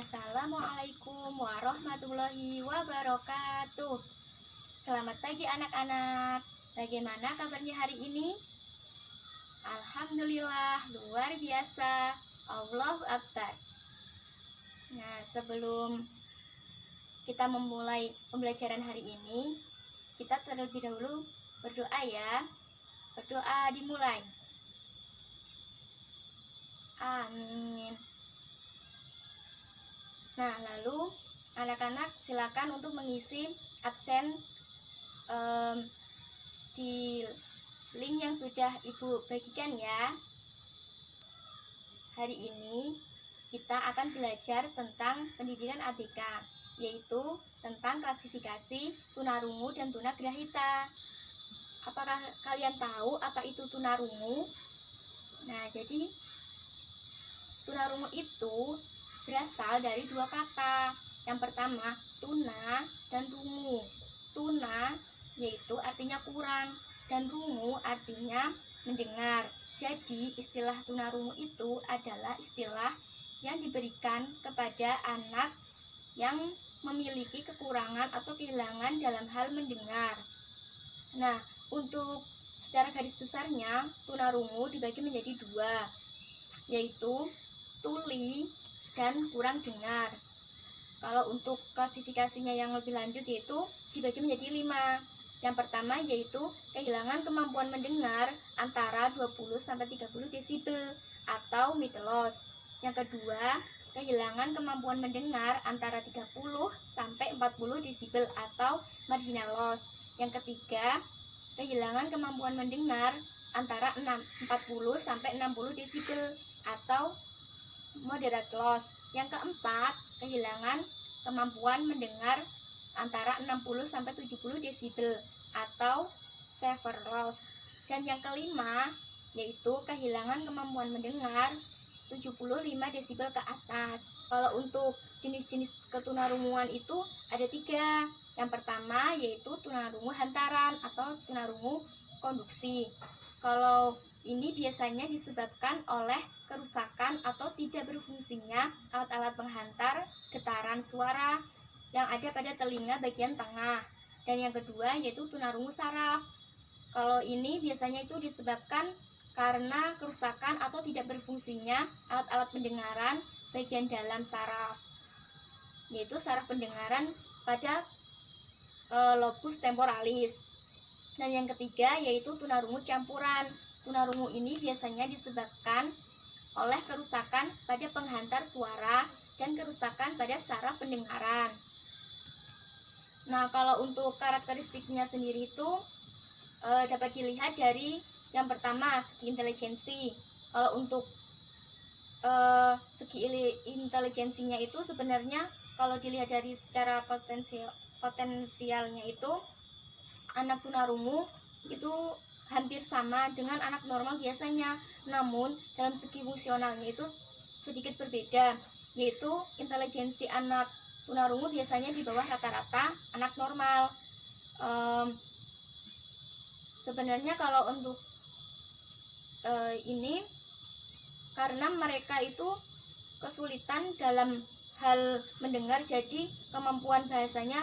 Assalamualaikum warahmatullahi wabarakatuh. Selamat pagi anak-anak. Bagaimana kabarnya hari ini? Alhamdulillah, luar biasa. Allahu Akbar. Nah, sebelum kita memulai pembelajaran hari ini, kita terlebih dahulu berdoa ya. Berdoa dimulai. Amin. Nah, lalu anak-anak silakan untuk mengisi absen di link yang sudah Ibu bagikan ya. Hari ini kita akan belajar tentang pendidikan ABK, yaitu tentang klasifikasi tunarungu dan tunagrahita. Apakah kalian tahu apa itu tunarungu? Nah, jadi tunarungu itu berasal dari dua kata. Yang pertama, tuna dan rungu. Tuna yaitu artinya kurang dan rungu artinya mendengar. Jadi istilah tunarungu itu adalah istilah yang diberikan kepada anak yang memiliki kekurangan atau kehilangan dalam hal mendengar. Nah, untuk secara garis besarnya tunarungu dibagi menjadi dua, yaitu tuli dan kurang dengar. Kalau untuk klasifikasinya yang lebih lanjut yaitu dibagi menjadi 5. Yang pertama yaitu kehilangan kemampuan mendengar antara 20-30 desibel atau middle loss. Yang kedua, kehilangan kemampuan mendengar antara 30-40 desibel atau marginal loss. Yang ketiga, kehilangan kemampuan mendengar antara 40-60 desibel atau moderate loss. Yang keempat, kehilangan kemampuan mendengar antara 60-70 desibel atau severe loss. Dan yang kelima, yaitu kehilangan kemampuan mendengar 75 desibel ke atas. Kalau untuk jenis-jenis ketunarunguan itu ada 3. Yang pertama yaitu tunarungu hantaran atau tunarungu konduksi. Kalau ini biasanya disebabkan oleh kerusakan atau tidak berfungsinya alat-alat penghantar getaran suara yang ada pada telinga bagian tengah. Dan yang kedua yaitu tunarungu saraf. Kalau ini biasanya itu disebabkan karena kerusakan atau tidak berfungsinya alat-alat pendengaran bagian dalam saraf, yaitu saraf pendengaran pada lobus temporalis. Dan yang ketiga yaitu tunarungu campuran. Tunarungu ini biasanya disebabkan oleh kerusakan pada penghantar suara dan kerusakan pada saraf pendengaran. Nah, kalau untuk karakteristiknya sendiri itu dapat dilihat dari yang pertama, segi intelijensi. Kalau untuk segi intelijensinya itu sebenarnya kalau dilihat dari secara potensialnya itu anak tunarungu itu hampir sama dengan anak normal biasanya, namun dalam segi fungsionalnya itu sedikit berbeda, yaitu intelijensi anak tunarungu biasanya di bawah rata-rata anak normal. Sebenarnya kalau untuk ini karena mereka itu kesulitan dalam hal mendengar, jadi kemampuan bahasanya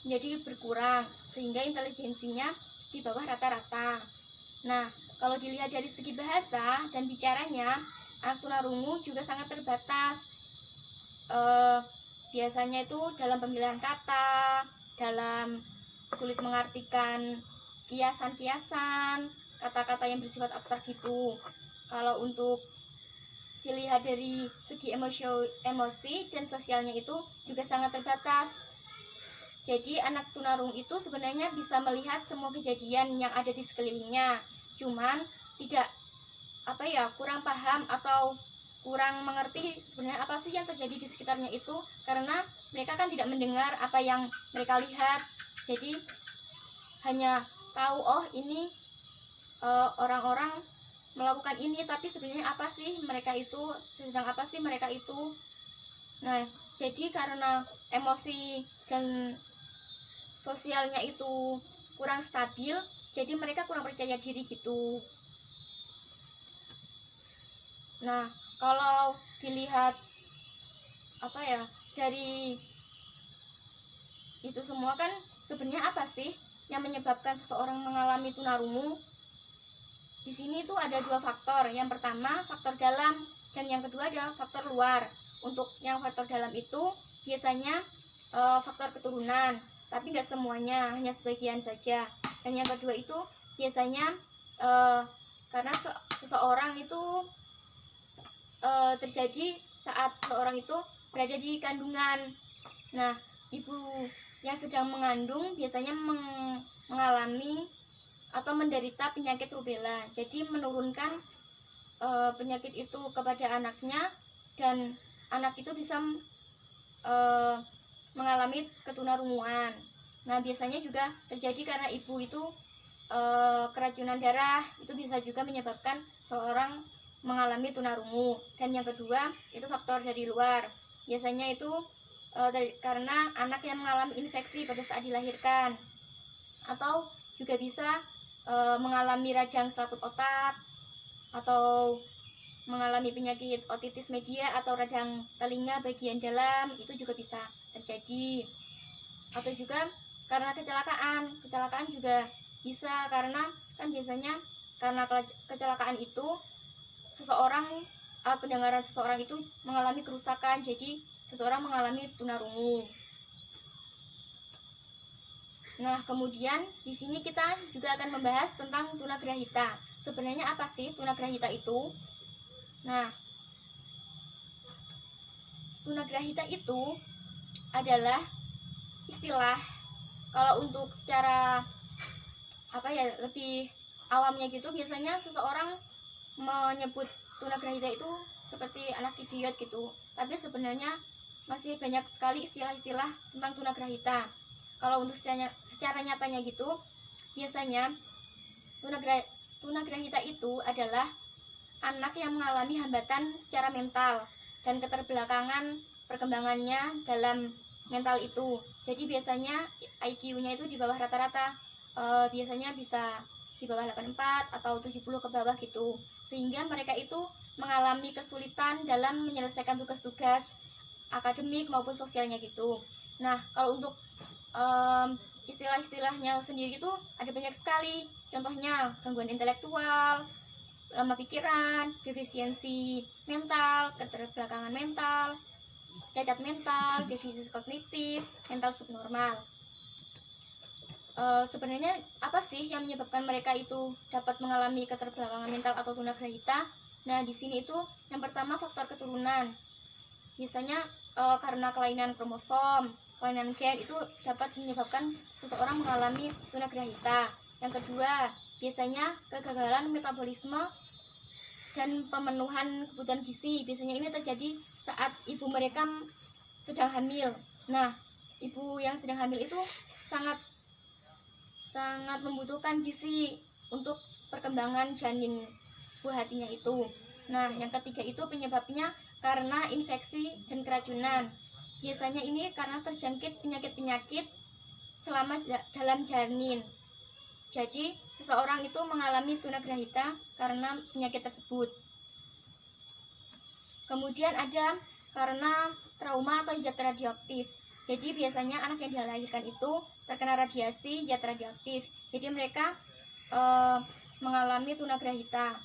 menjadi berkurang sehingga intelijensinya di bawah rata-rata. Nah, kalau dilihat dari segi bahasa dan bicaranya, anak tunarungu juga sangat terbatas. Biasanya itu dalam pemilihan kata, dalam sulit mengartikan kiasan-kiasan, kata-kata yang bersifat abstrak gitu. Kalau untuk dilihat dari segi emosi dan sosialnya itu juga sangat terbatas. Jadi anak tunarungu itu sebenarnya bisa melihat semua kejadian yang ada di sekelilingnya, cuman tidak kurang paham atau kurang mengerti sebenarnya apa sih yang terjadi di sekitarnya itu, karena mereka kan tidak mendengar apa yang mereka lihat. Jadi hanya tahu ini orang-orang melakukan ini, tapi sebenarnya apa sih mereka itu, sedang apa sih mereka itu. Nah, jadi karena emosi dan sosialnya itu kurang stabil, jadi mereka kurang percaya diri gitu. Nah, kalau dilihat dari itu semua kan sebenarnya apa sih yang menyebabkan seseorang mengalami tunarungu? Di sini tuh ada dua faktor. Yang pertama faktor dalam dan yang kedua adalah faktor luar. Untuk yang faktor dalam itu biasanya faktor keturunan, tapi nggak semuanya, hanya sebagian saja. Dan yang kedua itu biasanya karena seseorang itu terjadi saat seseorang itu berada di kandungan. Nah, ibu yang sedang mengandung biasanya mengalami atau menderita penyakit rubella, jadi menurunkan penyakit itu kepada anaknya, dan anak itu bisa mengalami ketunarunguan. Nah, biasanya juga terjadi karena ibu itu keracunan darah, itu bisa juga menyebabkan seorang mengalami tunarungu. Dan yang kedua itu faktor dari luar, biasanya itu karena anak yang mengalami infeksi pada saat dilahirkan, atau juga bisa mengalami radang selaput otak, atau mengalami penyakit otitis media atau radang telinga bagian dalam, itu juga bisa terjadi. Atau juga karena kecelakaan juga bisa, karena kan biasanya karena kecelakaan itu seseorang pendengaran seseorang itu mengalami kerusakan, jadi seseorang mengalami tunarungu. Nah, kemudian di sini kita juga akan membahas tentang tunagrahita. Sebenarnya apa sih tunagrahita itu? Nah, tunagrahita itu adalah istilah, kalau untuk secara lebih awamnya gitu, biasanya seseorang menyebut tunagrahita itu seperti anak idiot gitu. Tapi sebenarnya masih banyak sekali istilah-istilah tentang tunagrahita. Kalau untuk secara nyatanya gitu, biasanya tunagrahita itu adalah anak yang mengalami hambatan secara mental dan keterbelakangan perkembangannya dalam mental itu. Jadi biasanya IQ-nya itu di bawah rata-rata, biasanya bisa di bawah 84 atau 70 ke bawah gitu. Sehingga mereka itu mengalami kesulitan dalam menyelesaikan tugas-tugas akademik maupun sosialnya gitu. Nah, kalau untuk istilah-istilahnya sendiri itu ada banyak sekali. Contohnya gangguan intelektual, lemah pikiran, defisiensi mental, keterbelakangan mental, cacat mental, defisit kognitif, mental subnormal. Sebenarnya apa sih yang menyebabkan mereka itu dapat mengalami keterbelakangan mental atau tunagrahita? Nah, di sini itu yang pertama faktor keturunan. Biasanya karena kelainan kromosom, kelainan gen itu dapat menyebabkan seseorang mengalami tunagrahita. Yang kedua, biasanya kegagalan metabolisme dan pemenuhan kebutuhan gizi. Biasanya ini terjadi saat ibu mereka sedang hamil. Nah, ibu yang sedang hamil itu sangat membutuhkan gizi untuk perkembangan janin buah hatinya itu. Nah, yang ketiga itu penyebabnya karena infeksi dan keracunan. Biasanya ini karena terjangkit penyakit-penyakit selama dalam janin. Jadi, seseorang itu mengalami tunagrahita karena penyakit tersebut. Kemudian ada karena trauma atau zat radioaktif. Jadi, biasanya anak yang dilahirkan itu terkena radiasi zat radioaktif. Jadi, mereka mengalami tunagrahita.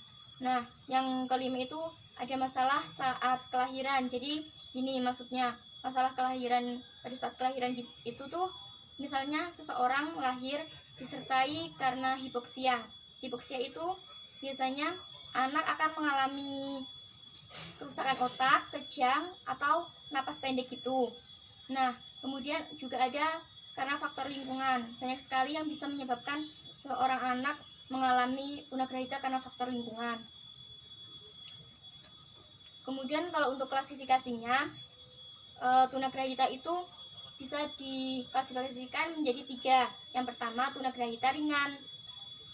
Nah, yang kelima itu ada masalah saat kelahiran. Jadi, ini maksudnya masalah kelahiran. Pada saat kelahiran itu tuh misalnya seseorang lahir disertai karena hipoksia. Hipoksia itu biasanya anak akan mengalami kerusakan otak, kejang, atau napas pendek gitu. Nah, kemudian juga ada karena faktor lingkungan. Banyak sekali yang bisa menyebabkan seorang anak mengalami tunagrahita karena faktor lingkungan. Kemudian kalau untuk klasifikasinya, tunagrahita itu bisa diklasifikasikan menjadi 3. Yang pertama, tunagrahita ringan.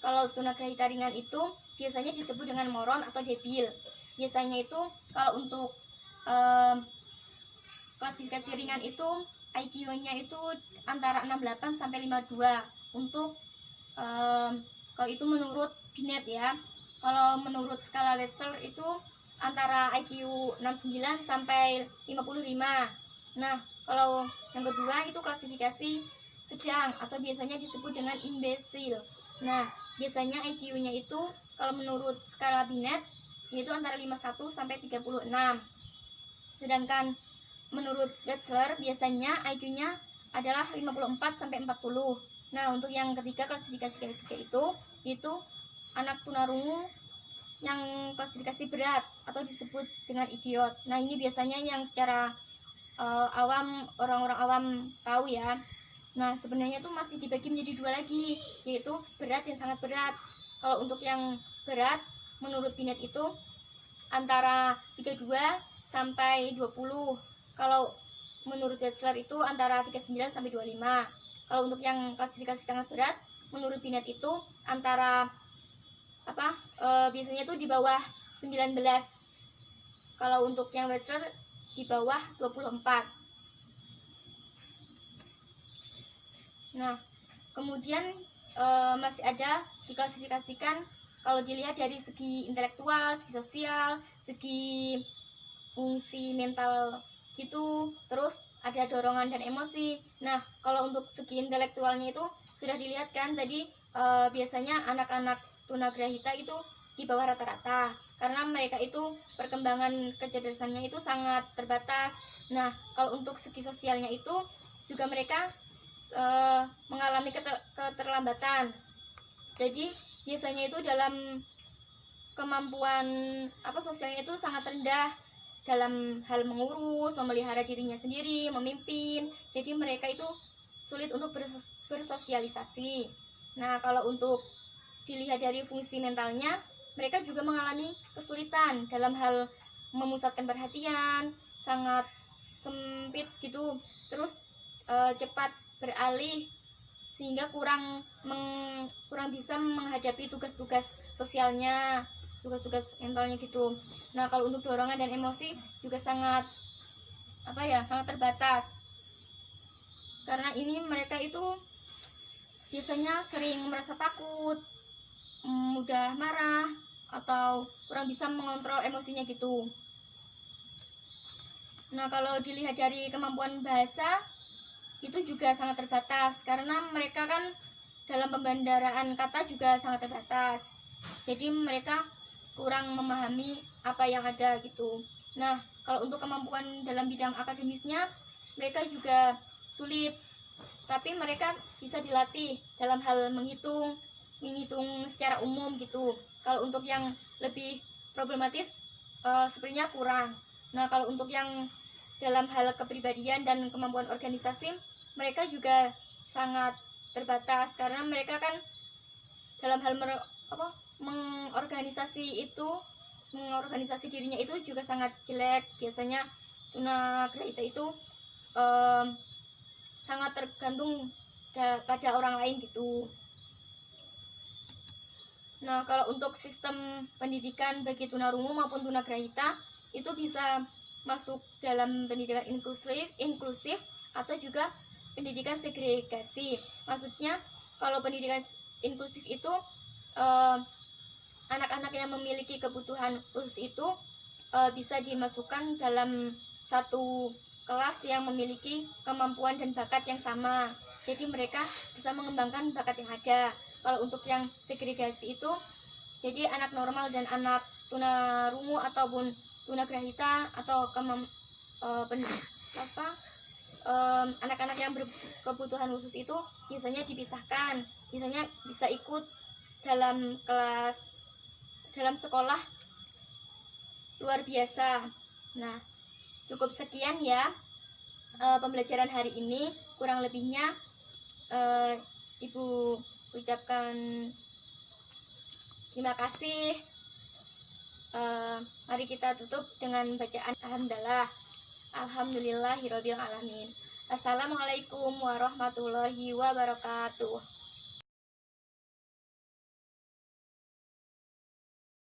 Kalau tunagrahita ringan itu biasanya disebut dengan moron atau debil. Biasanya itu kalau untuk klasifikasi ringan itu IQ-nya itu antara 68 sampai 52. Untuk kalau itu menurut Binet ya. Kalau menurut skala Wechsler itu antara IQ 69 sampai 55. Nah, kalau yang kedua itu klasifikasi sedang atau biasanya disebut dengan imbesil. Nah, biasanya IQ-nya itu kalau menurut skala Binet yaitu antara 51 sampai 36. Sedangkan menurut Wechsler biasanya IQ-nya adalah 54 sampai 40. Nah, untuk yang ketiga klasifikasi ketiga itu anak tunarungu yang klasifikasi berat atau disebut dengan idiot. Nah, ini biasanya yang secara awam, orang-orang awam tahu ya. Nah, sebenarnya tuh masih dibagi menjadi dua lagi, yaitu berat dan sangat berat. Kalau untuk yang berat menurut Binet itu antara 32 sampai 20. Kalau menurut Wechsler itu antara 39 sampai 25. Kalau untuk yang klasifikasi sangat berat menurut Binet itu antara biasanya itu di bawah 19. Kalau untuk yang Wechsler di bawah 24. Nah, kemudian masih ada diklasifikasikan kalau dilihat dari segi intelektual, segi sosial, segi fungsi mental gitu, terus ada dorongan dan emosi. Nah, kalau untuk segi intelektualnya itu sudah dilihat kan tadi, biasanya anak-anak tunagrahita itu di bawah rata-rata karena mereka itu perkembangan kecerdasannya itu sangat terbatas. Nah, kalau untuk segi sosialnya itu juga mereka mengalami keterlambatan. Jadi biasanya itu dalam kemampuan sosialnya itu sangat rendah dalam hal mengurus, memelihara dirinya sendiri, memimpin. Jadi mereka itu sulit untuk bersosialisasi. Nah, kalau untuk dilihat dari fungsi mentalnya, mereka juga mengalami kesulitan dalam hal memusatkan perhatian, sangat sempit gitu. Terus cepat beralih sehingga kurang bisa menghadapi tugas-tugas sosialnya, tugas-tugas mentalnya gitu. Nah, kalau untuk dorongan dan emosi juga sangat sangat terbatas. Karena ini mereka itu biasanya sering merasa takut, mudah marah, atau kurang bisa mengontrol emosinya gitu. Nah, kalau dilihat dari kemampuan bahasa itu juga sangat terbatas karena mereka kan dalam pembandaraan kata juga sangat terbatas. Jadi mereka kurang memahami apa yang ada gitu. Nah, kalau untuk kemampuan dalam bidang akademisnya mereka juga sulit, tapi mereka bisa dilatih dalam hal menghitung secara umum gitu. Kalau untuk yang lebih problematis sepertinya kurang. Nah, kalau untuk yang dalam hal kepribadian dan kemampuan organisasi mereka juga sangat terbatas karena mereka kan dalam hal mengorganisasi dirinya itu juga sangat jelek. Biasanya tunagrahita itu sangat tergantung pada orang lain gitu. Nah, kalau untuk sistem pendidikan bagi tunarungu maupun tunagrahita itu bisa masuk dalam pendidikan inklusif atau juga pendidikan segregasi. Maksudnya kalau pendidikan inklusif itu anak-anak yang memiliki kebutuhan khusus itu bisa dimasukkan dalam satu kelas yang memiliki kemampuan dan bakat yang sama. Jadi mereka bisa mengembangkan bakat yang ada. Kalau untuk yang segregasi itu jadi anak normal dan anak tunarungu ataupun tunagrahita atau anak-anak yang berkebutuhan khusus itu biasanya dipisahkan, biasanya bisa ikut dalam kelas dalam sekolah luar biasa. Nah, cukup sekian ya pembelajaran hari ini. Kurang lebihnya Ibu ucapkan terima kasih. Mari kita tutup dengan bacaan alhamdulillahirabbil alamin. Assalamualaikum warahmatullahi wabarakatuh.